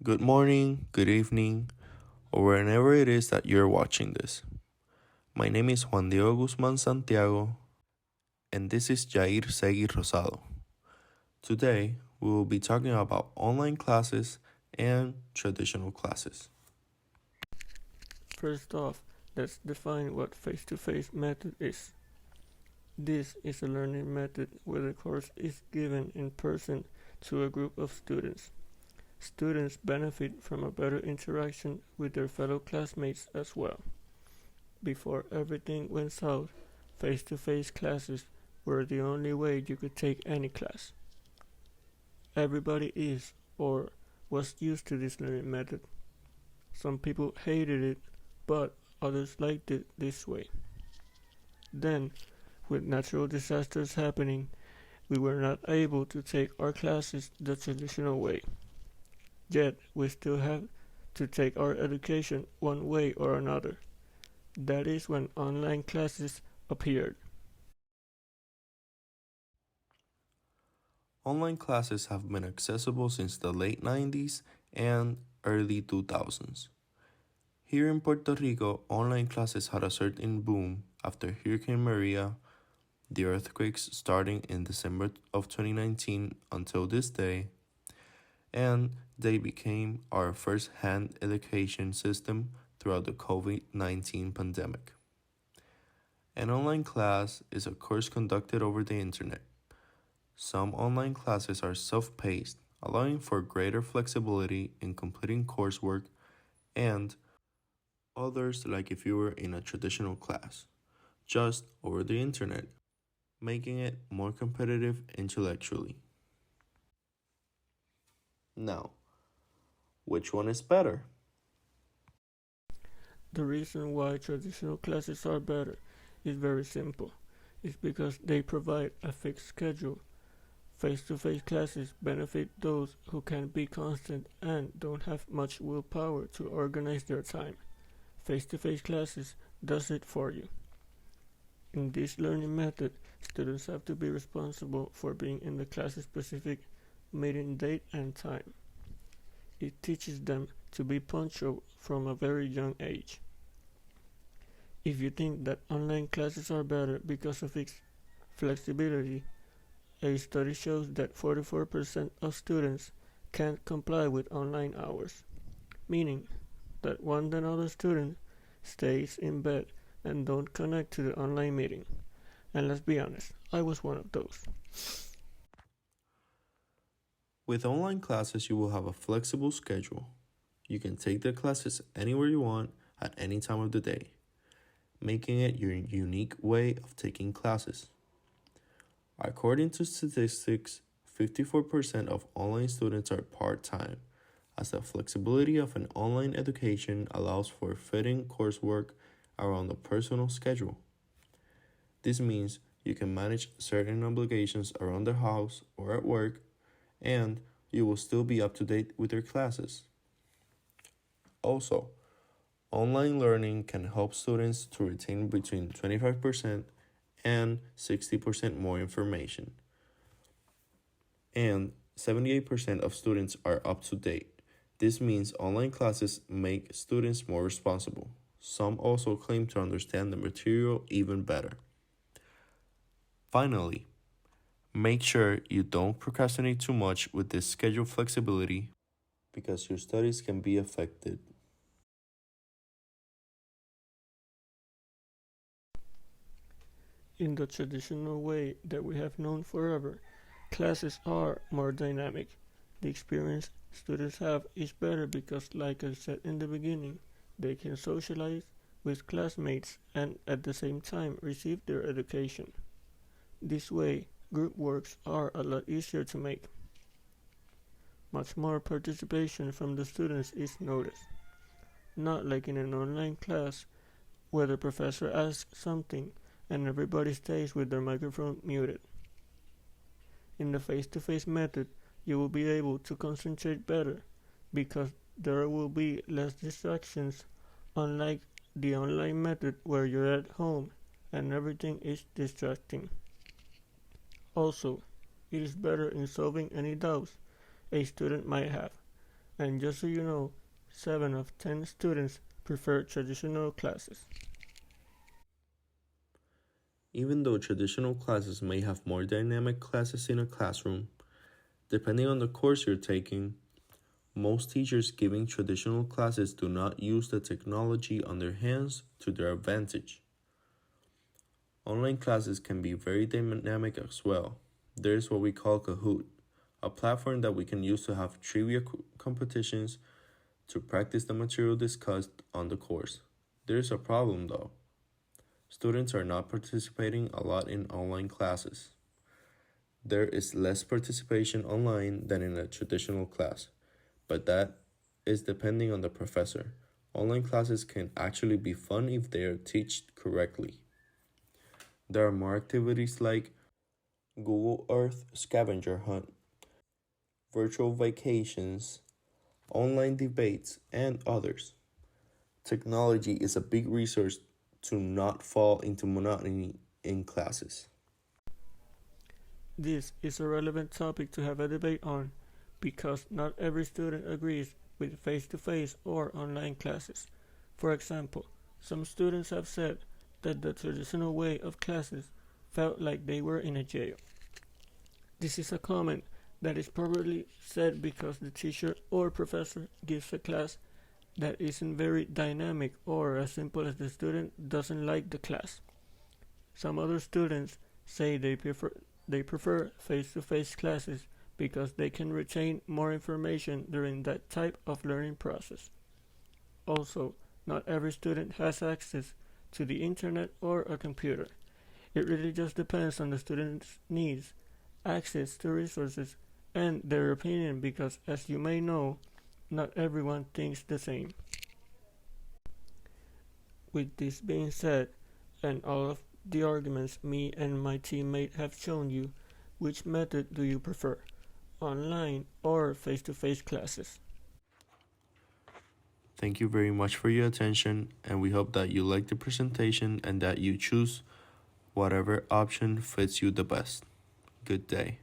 Good morning, good evening, or whenever it is that you're watching this. My name is Juan Diego Guzman-Santiago, and this is Jair Segui Rosado. Today, we will be talking about online classes and traditional classes. First off, let's define what face-to-face method is. This is a learning method where the course is given in person to a group of students. Students benefit from a better interaction with their fellow classmates as well. Before everything went south, face-to-face classes were the only way you could take any class. Everybody is or was used to this learning method. Some people hated it, but others liked it this way. Then, with natural disasters happening, we were not able to take our classes the traditional way. Yet, we still have to take our education one way or another. That is when online classes appeared. Online classes have been accessible since the late 90s and early 2000s. Here in Puerto Rico, online classes had a certain boom after Hurricane Maria, the earthquakes starting in December of 2019 until this day, and they became our first-hand education system throughout the COVID-19 pandemic. An online class is a course conducted over the internet. Some online classes are self-paced, allowing for greater flexibility in completing coursework, and others like if you were in a traditional class, just over the internet, making it more competitive intellectually. Now, which one is better? The reason why traditional classes are better is very simple. It's because they provide a fixed schedule. Face-to-face classes benefit those who can be constant and don't have much willpower to organize their time. Face-to-face classes does it for you. In this learning method, students have to be responsible for being in the class-specific meeting date and time. It teaches them to be punctual from a very young age. If you think that online classes are better because of its flexibility, a study shows that 44% of students can't comply with online hours, meaning that one another student stays in bed and don't connect to the online meeting. And let's be honest, I was one of those. With online classes, you will have a flexible schedule. You can take the classes anywhere you want at any time of the day, making it your unique way of taking classes. According to statistics, 54% of online students are part-time, as the flexibility of an online education allows for fitting coursework around a personal schedule. This means you can manage certain obligations around the house or at work, and you will still be up to date with your classes. Also, online learning can help students to retain between 25% and 60% more information. And 78% of students are up to date. This means online classes make students more responsible. Some also claim to understand the material even better. Finally, make sure you don't procrastinate too much with this schedule flexibility because your studies can be affected. In the traditional way that we have known forever, classes are more dynamic. The experience students have is better because, like I said in the beginning, they can socialize with classmates and at the same time receive their education. This way, group works are a lot easier to make. Much more participation from the students is noticed. Not like in an online class where the professor asks something and everybody stays with their microphone muted. In the face-to-face method, you will be able to concentrate better because there will be less distractions, unlike the online method where you're at home and everything is distracting. Also, it is better in solving any doubts a student might have. And just so you know, 7 of 10 students prefer traditional classes. Even though traditional classes may have more dynamic classes in a classroom, depending on the course you're taking, most teachers giving traditional classes do not use the technology on their hands to their advantage. Online classes can be very dynamic as well. There's what we call Kahoot, a platform that we can use to have trivia competitions to practice the material discussed on the course. There's a problem though. Students are not participating a lot in online classes. There is less participation online than in a traditional class, but that is depending on the professor. Online classes can actually be fun if they are taught correctly. There are more activities like Google Earth scavenger hunt, virtual vacations, online debates, and others. Technology is a big resource to not fall into monotony in classes. This is a relevant topic to have a debate on because not every student agrees with face-to-face or online classes. For example, some students have said that the traditional way of classes felt like they were in a jail. This is a comment that is probably said because the teacher or professor gives a class that isn't very dynamic or as simple as the student doesn't like the class. Some other students say they prefer face-to-face classes because they can retain more information during that type of learning process. Also, not every student has access to the internet or a computer. It really just depends on the student's needs, access to resources, and their opinion because, as you may know, not everyone thinks the same. With this being said, and all of the arguments me and my teammate have shown you, which method do you prefer, online or face-to-face classes? Thank you very much for your attention, and we hope that you like the presentation and that you choose whatever option fits you the best. Good day.